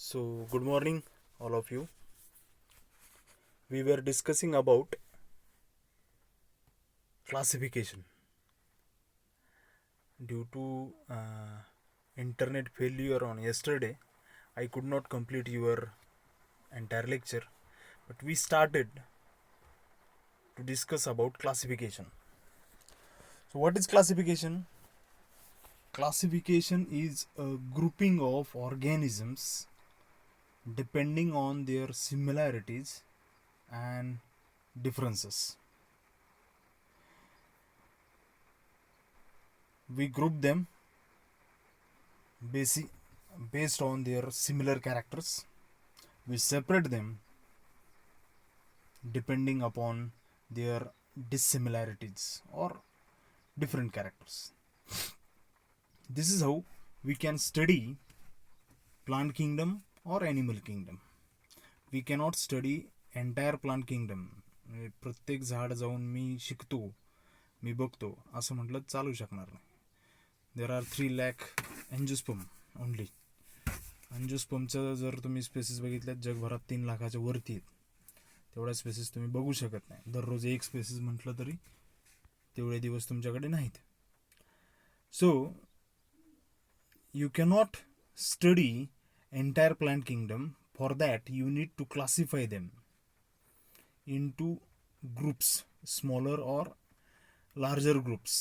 So, good morning, all of you. We were discussing about classification. Due to internet failure on yesterday, I could not complete your entire lecture, but we started to discuss about classification. So, what is classification? Classification is a grouping of organisms depending on their similarities and differences. We group them based on their similar characters. We separate them depending upon their dissimilarities or different characters. This is how we can study plant kingdom or animal kingdom. We cannot study entire plant kingdom. प्रत्येक झाड जाऊन मी शिकतो, मी बघतो असं म्हटलं चालू शकणार नाही. There are 3 lakh angiosperm only. एंजिओस्पर्मचं जर तुम्ही स्पेसिस बघितल्यात जगभरात 3 लाखाच्या वरती आहेत. तेवढ्या स्पेसिस तुम्ही बघू शकत नाही. दररोज एक स्पेसिस म्हटलं तरी तेवढे दिवस तुमच्याकडे नाहीत. So you cannot study entire plant kingdom. For that you need to classify them into groups, smaller or larger groups,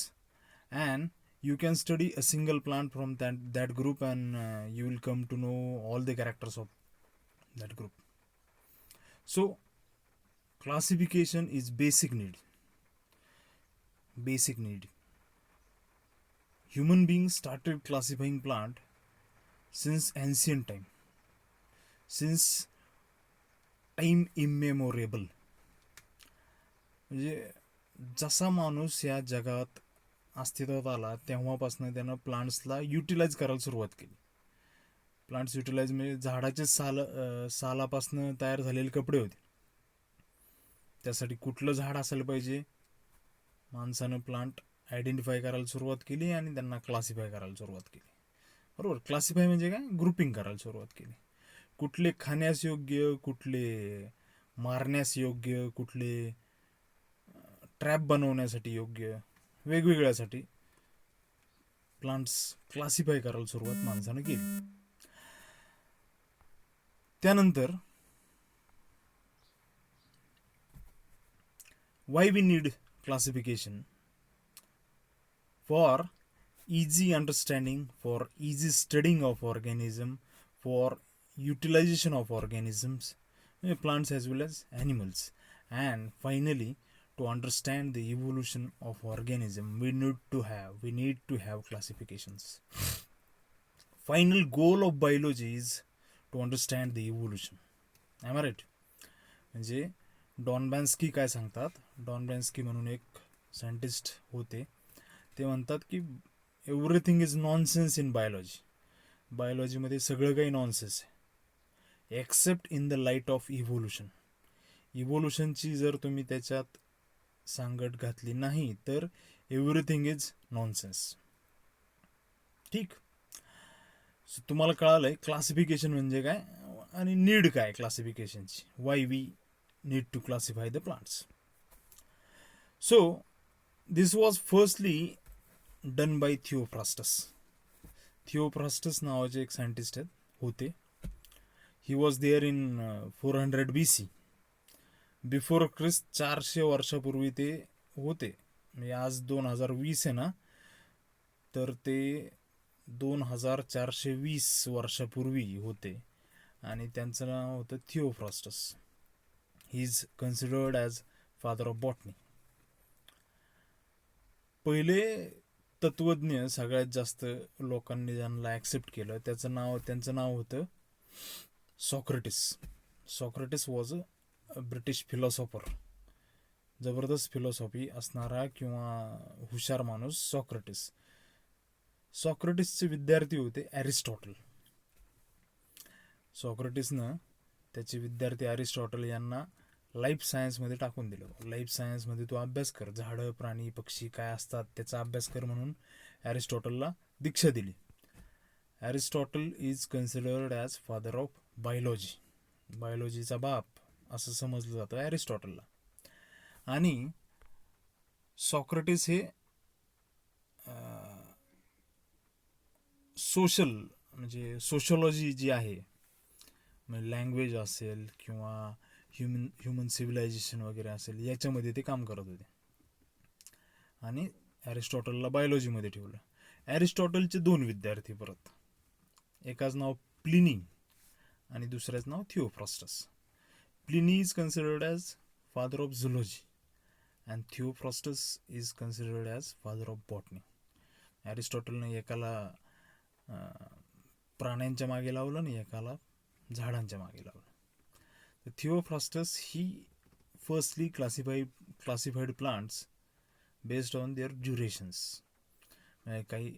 and you can study a single plant from that group, and you will come to know all the characters of that group. So classification is basic need. Human beings started classifying plant since ancient time, since time immemorable. म्हणजे जसा माणूस या जगात अस्तित्वात आला तेव्हापासून त्यानं प्लांट्सला utilise करायला सुरुवात केली. प्लांट्स युटिलाइज म्हणजे झाडाचे सालापासून तयार झालेले कपडे होते. त्यासाठी कुठलं झाड असायला पाहिजे, माणसानं प्लांट आयडेंटिफाय करायला सुरुवात केली आणि त्यांना क्लासिफाय करायला सुरुवात केली. बरोबर. क्लासिफाय म्हणजे काय, ग्रुपिंग करायला सुरुवात केली. कुठले खाण्यास योग्य, कुठले मारण्यास योग्य, कुठले ट्रॅप बनवण्यासाठी योग्य, वेगवेगळ्यासाठी प्लांट्स क्लासिफाय करायला सुरुवात माणसानं केली. त्यानंतर why we need classification? For easy understanding, for easy studying of organism, for utilization of organisms, plants as well as animals, and finally to understand the evolution of organism we need to have classifications. Final goal of biology is to understand the evolution. Am I right? म्हणजे डॉनबॅन्स्की काय सांगतात, डॉनबॅन्स्की म्हणून एक scientist होते, ते म्हणतात की everything is nonsense in biology. बायोलॉजीमध्ये सगळं काही नॉनसेन्स आहे except in the light of evolution. इव्होल्युशनची जर तुम्ही त्याच्यात सांगड घातली नाही तर एव्हरीथिंग इज नॉनसेन्स. ठीक. सो तुम्हाला कळालंय क्लासिफिकेशन म्हणजे काय आणि नीड काय क्लासिफिकेशनची. Why we need to classify the plants. So this was firstly done by Theophrastus. Theophrastus नावाचे एक सायंटिस्ट होते. He was there in 400 BC. Before Christ 400 वर्षापूर्वी ते होते. म्हणजे आज 2020 आहे ना, तर ते 2420 वर्षापूर्वी होते आणि त्यांचं नाव होतं Theophrastus. He is considered as father of botany. पहिले तत्वज्ञ सगळ्यात जास्त लोकांनी ज्यांना ॲक्सेप्ट केलं त्यांचं नाव होतं Socrates. Socrates was a British philosopher. जबरदस्त फिलॉसॉफी असणारा किंवा हुशार माणूस सॉक्रेटिस. सॉक्रेटिसचे विद्यार्थी होते ॲरिस्टॉटल. सॉक्रेटिसनं त्याचे विद्यार्थी ॲरिस्टॉटल यांना लाईफ सायन्समध्ये टाकून दिलं. लाईफ सायन्समध्ये तू अभ्यास कर, झाडं प्राणी पक्षी काय असतात त्याचा अभ्यास कर म्हणून ॲरिस्टॉटलला दीक्षा दिली. Aristotle is considered as father of बायोलॉजीचा बाप असं समजलं जातं ॲरिस्टॉटलला. आणि सॉक्रेटिस हे म्हणजे सोशोलॉजी जी आहे, म्हणजे लँग्वेज असेल किंवा ह्युमन सिव्हिलायझेशन वगैरे असेल, याच्यामध्ये ते काम करत होते. आणि ॲरिस्टॉटलला बायोलॉजीमध्ये ठेवलं. ॲरिस्टॉटलचे 2 विद्यार्थी परत, एकाचं नाव प्लिनी आणि दुसऱ्याचं नाव Theophrastus. Pliny is considered as father of zoology and Theophrastus is considered as father of botany. ॲरिस्टॉटलने एकाला प्राण्यांच्या मागे लावलं आणि एकाला झाडांच्या मागे लावलं. तर Theophrastus he firstly classified plants based on their durations. काही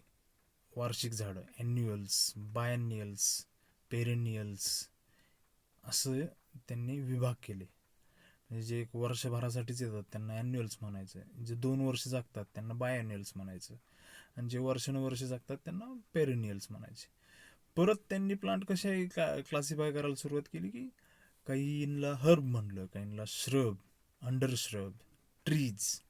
वार्षिक झाडं, ॲन्युअल्स, बायन्नियल्स, पेरेनियल्स असं त्यांनी विभाग केले. म्हणजे जे 1 वर्षभरासाठीच येतात त्यांना ॲन्युअल्स म्हणायचं, जे 2 वर्ष जगतात त्यांना बायॲन्युअल्स म्हणायचं, आणि जे वर्षानुवर्ष जगतात त्यांना पेरेनियल्स म्हणायचे. परत त्यांनी प्लांट कशा क्लासिफाय करायला सुरुवात केली की काहींना हर्ब म्हणलं, काहींना shrub, under shrub, trees.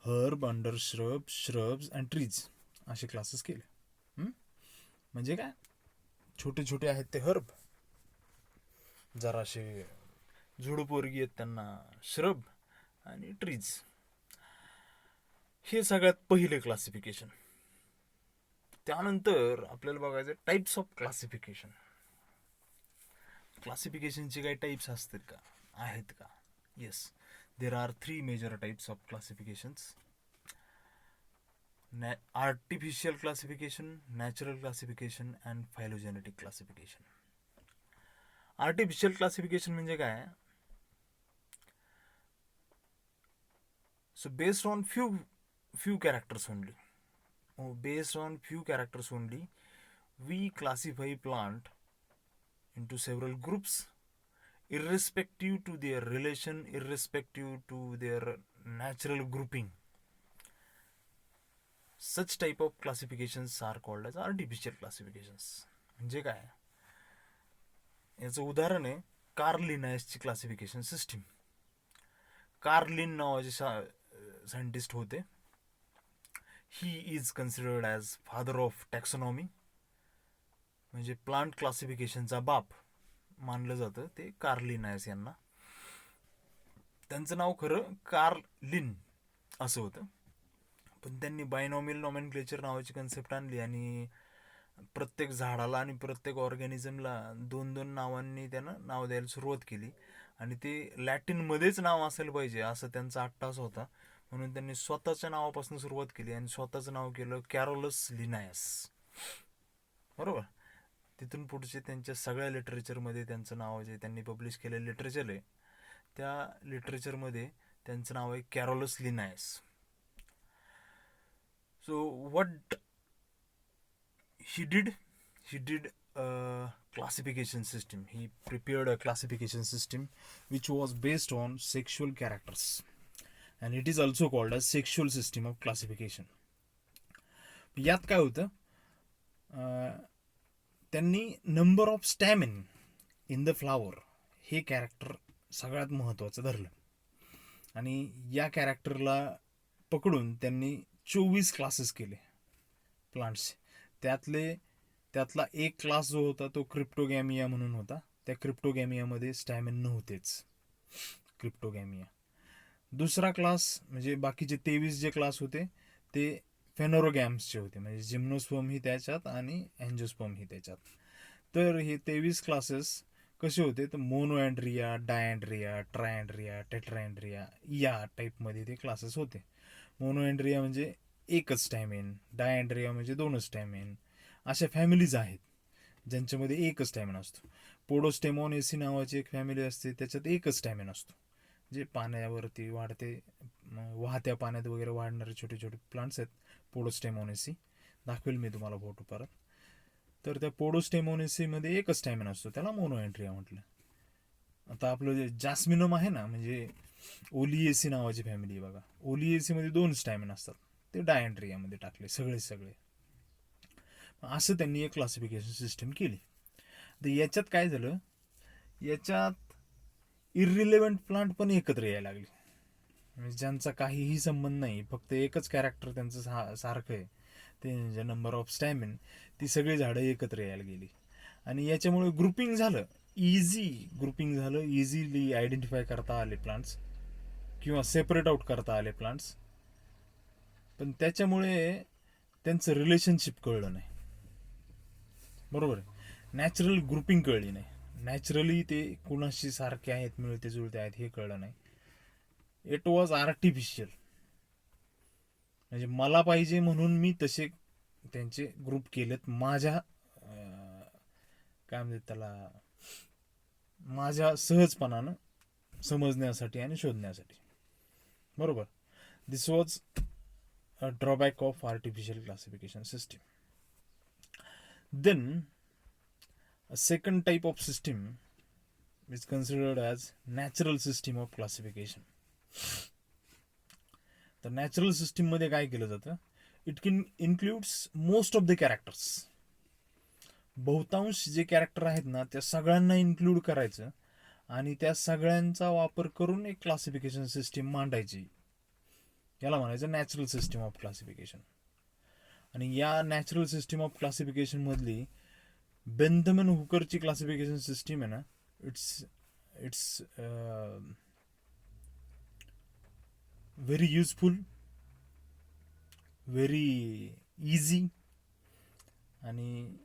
Herb, under shrub, shrubs and trees असे क्लासेस केले. म्हणजे काय, छोटे छोटे आहेत ते हर्ब, जराशे झुडूपवर्गीय आहेत त्यांना श्रब, आणि ट्रीज. हे सगळ्यात पहिले क्लासिफिकेशन. त्यानंतर आपल्याला बघायचं टाईप्स ऑफ क्लासिफिकेशन. क्लासिफिकेशनचे काही टाईप्स असतील का, आहेत का? Yes, there are 3 major types of classifications. Artificial classification, natural classification and phylogenetic classification. Artificial classification म्हणजे काय? So based on few characters only. Based on few characters only, we classify plant into several groups, irrespective to their relation, irrespective to their natural grouping. Such type of classifications are called as artificial classifications. म्हणजे काय, याचं उदाहरण आहे Carl लिनायसची classification system. Carl लिन नावाचे scientist होते. ही is considered as father of taxonomy, म्हणजे plant क्लासिफिकेशनचा बाप मानलं जातं ते कार्ल लिनायस यांना. त्यांचं नाव खरं कार्ल लिन असं होतं, पण त्यांनी बायनॉमियल नॉमेनक्लेचर नावाची कन्सेप्ट आणली आणि प्रत्येक झाडाला आणि प्रत्येक ऑर्गॅनिझमला 2-2 नावांनी त्यानं नाव द्यायला सुरुवात केली. आणि ते लॅटिनमध्येच नाव असायला पाहिजे असं त्यांचा अट्टास होता, म्हणून त्यांनी स्वतःच्या नावापासून सुरुवात केली आणि स्वतःचं नाव केलं कॅरोलस लिनायस. बरोबर. तिथून पुढचे त्यांच्या सगळ्या लिटरेचरमध्ये त्यांचं नाव जे त्यांनी पब्लिश केलेलं लिटरेचर आहे, त्या लिटरेचरमध्ये त्यांचं नाव आहे कॅरोलस लिनायस. So what he did a classification system. He prepared a classification system which was based on sexual characters, and it is also called as sexual system of classification. यात काय होतं, त्यांनी number of stamen in the flower हे character सगळ्यात महत्त्वाचं धरलं, आणि या कॅरेक्टरला पकडून त्यांनी 24 क्लासेस केले प्लांट्सचे. त्यातला एक क्लास जो होता तो क्रिप्टोगॅमिया म्हणून होता. त्या क्रिप्टोगॅमियामध्ये स्टॅमिन नव्हतेच, क्रिप्टोगॅमिया. दुसरा क्लास म्हणजे बाकीचे 23 जे क्लास होते ते फेनोरोगॅम्सचे होते, म्हणजे जिम्नोस्पर्म ही त्याच्यात आणि अँजिओस्पर्म ही त्याच्यात. तर हे 23 क्लासेस कसे होते, तर मोनोअँड्रिया, डायअँड्रिया, ट्रायअँड्रिया, टेट्राअँड्रिया या टाईपमध्ये ते क्लासेस होते. मोनोअँड्रिया म्हणजे एकच स्टॅमिन, डायअँड्रिया म्हणजे 2 स्टॅमिन. अशा फॅमिलीज आहेत ज्यांच्यामध्ये एकच स्टॅमिन असतो. पोडोस्टेमोनेसी नावाची एक फॅमिली असते, त्याच्यात एकच स्टॅमिन असतो, जे पाण्यावरती वाहत्या पाण्यात वगैरे वाढणारे छोटे छोटे प्लांट्स आहेत पोडोस्टेमोनेसी. दाखवेल मी तुम्हाला फोटो परत. तर त्या पोडोस्टेमोनेसीमध्ये एकच स्टॅमिन असतो, त्याला मोनोअँड्रिया म्हटलं. आता आपलं जे जास्मिनम आहे ना, म्हणजे ओलिएसी नावाची फॅमिली आहे बघा, ओलिएसीमध्ये 2 स्टॅमिन असतात, ते डायअँड्रियामध्ये टाकले सगळे. असं त्यांनी एक क्लासिफिकेशन सिस्टम केली. तर याच्यात काय झालं, याच्यात इररिलेव्हंट प्लांट पण एकत्र यायला लागले, म्हणजे ज्यांचा काहीही संबंध नाही, फक्त एकच कॅरेक्टर त्यांचं सारखं आहे, ते नंबर ऑफ स्टॅमिन, ती सगळी झाडं एकत्र यायला गेली. आणि याच्यामुळे ग्रुपिंग झालं, इझी ग्रुपिंग झालं, इझिली आयडेंटिफाय करता आले प्लांट्स किंवा सेपरेट आउट करता आले प्लांट्स. पण त्याच्यामुळे त्यांचं रिलेशनशिप कळलं नाही, बरोबर आहे. नॅचरल ग्रुपिंग कळली नाही, नॅचरली ते कुणाशी सारखे आहेत, मिळते जुळते आहेत हे कळलं नाही. इट वॉज आर्टिफिशियल, म्हणजे मला पाहिजे म्हणून मी तसे त्यांचे ग्रुप केलेत, माझ्या काय म्हणतात त्याला, माझ्या सहजपणानं समजण्यासाठी आणि शोधण्यासाठी, बरोबर. This was a drawback of artificial classification system. Then a second type of system is considered as natural system of classification. तर नॅचरल सिस्टीम मध्ये काय केलं जातं, it can includes most of the characters, बहुतांश जे कॅरेक्टर आहेत ना त्या सगळ्यांना इन्क्लूड करायचं आणि त्या सगळ्यांचा वापर करून एक क्लासिफिकेशन सिस्टीम मांडायची, याला म्हणायचं नॅचरल सिस्टीम ऑफ क्लासिफिकेशन. आणि या नॅचरल सिस्टीम ऑफ क्लासिफिकेशन मधली बेंथम अँड हुकरची क्लासिफिकेशन सिस्टीम आहे ना, it's very useful, very easy आणि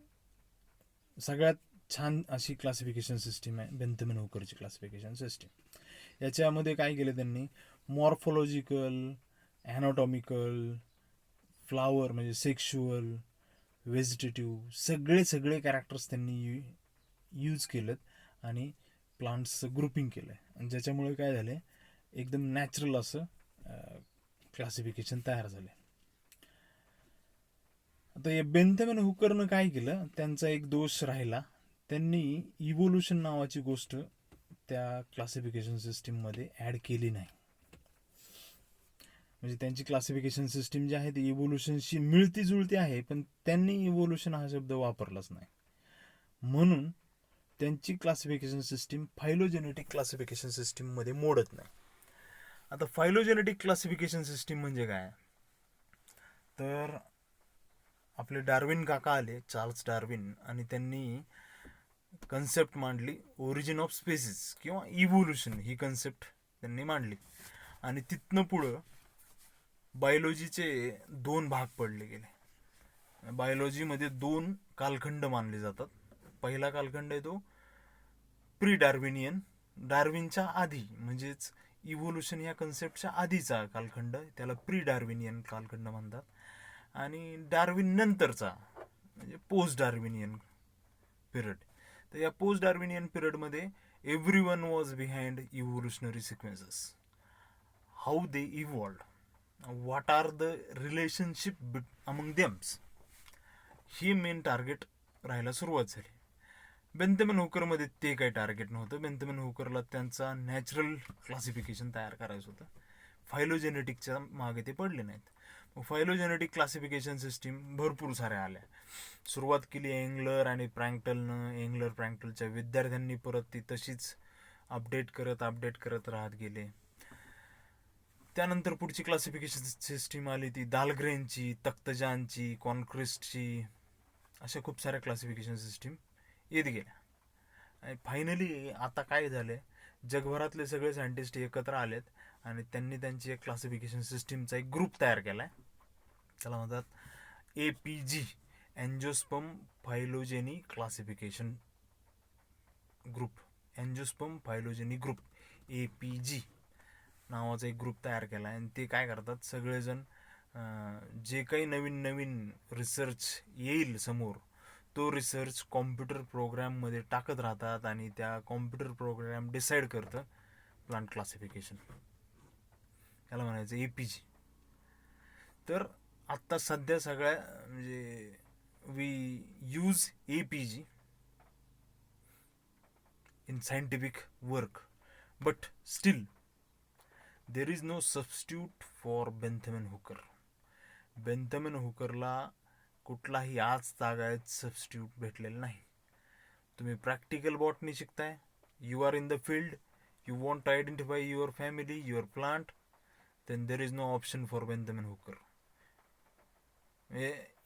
सगळ्यात छान अशी क्लासिफिकेशन सिस्टीम आहे बेंथम अँड हुकरची क्लासिफिकेशन सिस्टीम. याच्यामध्ये काय केलं त्यांनी, मॉर्फोलॉजिकल, ॲनाटॉमिकल, फ्लावर म्हणजे सेक्शुअल, व्हेजिटेटिव्ह, सगळे कॅरेक्टर्स त्यांनी यूज केलेत आणि प्लांट्सचं ग्रुपिंग केलं आहे, आणि ज्याच्यामुळे काय झालं, एकदम नॅचरल असं क्लासिफिकेशन तयार झालं. आता या बेंथम अँड हुकरनं काय केलं, त्यांचा एक दोष राहिला, त्यांनी इव्होल्युशन नावाची गोष्ट त्या क्लासिफिकेशन सिस्टीममध्ये ॲड केली नाही. म्हणजे त्यांची क्लासिफिकेशन सिस्टीम जी आहे ती इव्होल्युशनशी मिळती जुळती आहे, पण त्यांनी इव्होल्युशन हा शब्द वापरलाच नाही, म्हणून त्यांची classification system phylogenetic classification system मध्ये मोडत नाही. आता फायलोजेनेटिक क्लासिफिकेशन सिस्टीम म्हणजे काय, तर आपले डार्विन काका आले, चार्ल्स डार्विन, आणि त्यांनी कन्सेप्ट मांडली ओरिजिन ऑफ स्पेसिस किंवा इव्होल्युशन, ही कन्सेप्ट त्यांनी मांडली. आणि तिथनं पुढं बायोलॉजीचे दोन भाग पडले गेले. बायोलॉजीमध्ये दोन कालखंड मानले जातात. पहिला कालखंड आहे तो प्री डार्विनियन, डार्विनच्या आधी, म्हणजेच इव्होल्युशन या कन्सेप्टच्या आधीचा कालखंड, त्याला प्री डार्विनियन कालखंड म्हणतात. आणि डार्विन नंतरचा म्हणजे पोस्ट डार्विनियन पिरियड. तर या पोस्ट डार्विनियन पिरियडमध्ये everyone was behind evolutionary sequences, how they evolved, what are the relationship among them, हे मेन टार्गेट राहायला सुरुवात झाली. बेंथम अँड हुकरमध्ये ते काही टार्गेट नव्हतं. बेंथम अँड हुकरला त्यांचा नॅचरल क्लासिफिकेशन तयार करायचं होतं, फायलोजेनेटिकच्या मागे ते पडले नाहीत. मग फायलोजेनेटिक क्लासिफिकेशन सिस्टीम भरपूर साऱ्या आल्या. सुरुवात केली एंगलर आणि प्रँक्टलनं. एंगलर प्रँक्टलच्या विद्यार्थ्यांनी परत ती तशीच अपडेट करत राहत गेले. त्यानंतर पुढची क्लासिफिकेशन सिस्टीम आली ती दालग्रेनची, तख्तजानची, कॉन्क्रिस्टची, अशा खूप साऱ्या क्लासिफिकेशन सिस्टीम येत गेल्या. आणि फायनली आता काय झालं, जगभरातले सगळे सायंटिस्ट एकत्र आलेत आणि त्यांनी त्यांची एक क्लासिफिकेशन सिस्टीमचा एक ग्रुप तयार केला आहे. त्याला म्हणतात APG, angiosperm phylogeny classification group. Angiosperm phylogeny group, APG नावाचा एक ग्रुप तयार केला आहे. आणि ते काय करतात, सगळेजण जे काही नवीन रिसर्च येईल समोर, तो रिसर्च कॉम्प्युटर प्रोग्राममध्ये टाकत राहतात आणि त्या कॉम्प्युटर प्रोग्राम डिसाईड करतं प्लांट क्लासिफिकेशन. त्याला म्हणायचं APG. तर आत्ता सध्या सगळ्या म्हणजे we use APG in scientific work, but still there is no substitute for Bentham and Hooker. Bentham and Hookerला कुठलाही आज तागायत सबस्टिट्यूट भेटलेला नाही. तुम्ही प्रॅक्टिकल बॉटनी शिकताय, you are in the field, you want to identify your family, your plant, then there is no option for Bentham and Hooker.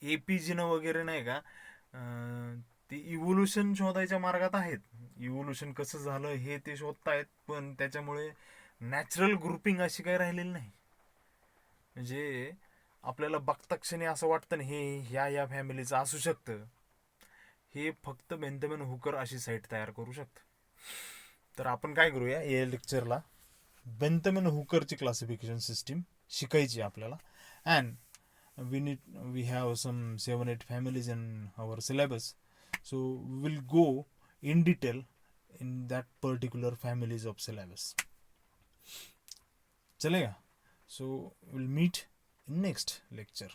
एपीजीनं वगैरे नाही का, ते इव्होल्युशन शोधायच्या मार्गात आहेत. इव्होल्युशन कसं झालं हे ते शोधतायत, पण त्याच्यामुळे नॅचरल ग्रुपिंग अशी काही राहिलेली नाही. म्हणजे आपल्याला बघता क्षणी असं वाटतं ना, हे ह्या फॅमिलीचं असू शकतं, हे फक्त बेंथम अँड हुकर अशी साईट तयार करू शकतं. तर आपण काय करूया, या लेक्चरला बेंथम अँड हुकरची क्लासिफिकेशन सिस्टीम शिकायची आपल्याला. And we have some 7-8 families in our syllabus, so we will go in detail in that particular families of syllabus. चलेगा? So we'll meet in next lecture.